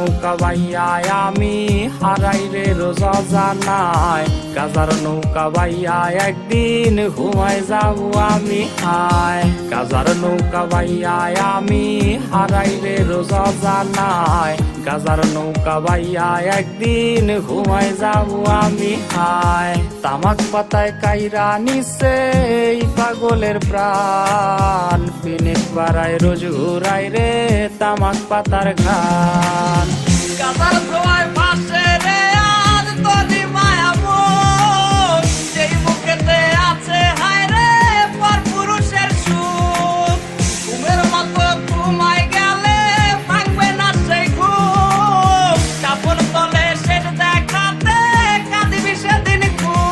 নৌকা বাইয়া আমি হারাই রে রোজ জানায়, গাজার নৌকা বাইয়া একদিন ঘুমায় যাবো আমি হায়। গাজার নৌকা বাইয়া আমি হারাই রে রোজ জানায়, গাজার নৌকা বাইয়া একদিন ঘুমায় যাবো আমি হায়। তামাক পাতায় কাইরা নিছে এই পাগলের প্রাণ, পিনিক পাড়ায় রোজ ঘুরাই রে তামাক পাতার ঘান। গাজার ধোয়ায় ভাসে রে আজ তোরি মায়া মন, সেই বুকেতে আছে হায় রে পর পুরুষের সুখ। ঘুমের মতো ঘুমায় গেলে ভাঙবে না সেই ঘুম, কাপড় তলে সেট দেখাতে কাঁদিবি সেদিন খুব।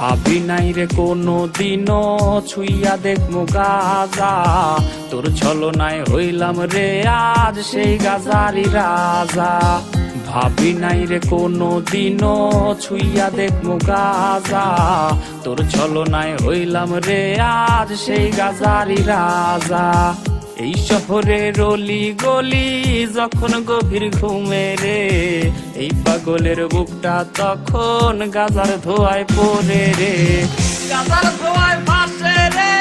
ভাবি নাই রে কোনো দিনও ছুইয়া দেখমু গাজা, তোর ছলনায় হইলাম রে আজ সেই গাজারি রাজা। ভাবি নাই রে কোনো দিনও ছুইয়া দেখমু গাজা, তোর ছলনায় হইলাম রে আজ সেই গাজারি রাজা। এই শহরের অলি গলি যখন গভীর ঘুমে রে, এই পাগলের বুকটা তখন গাজার ধোয়ায় পড়ে রে। গাজার ধোয়ায় ভাসে রে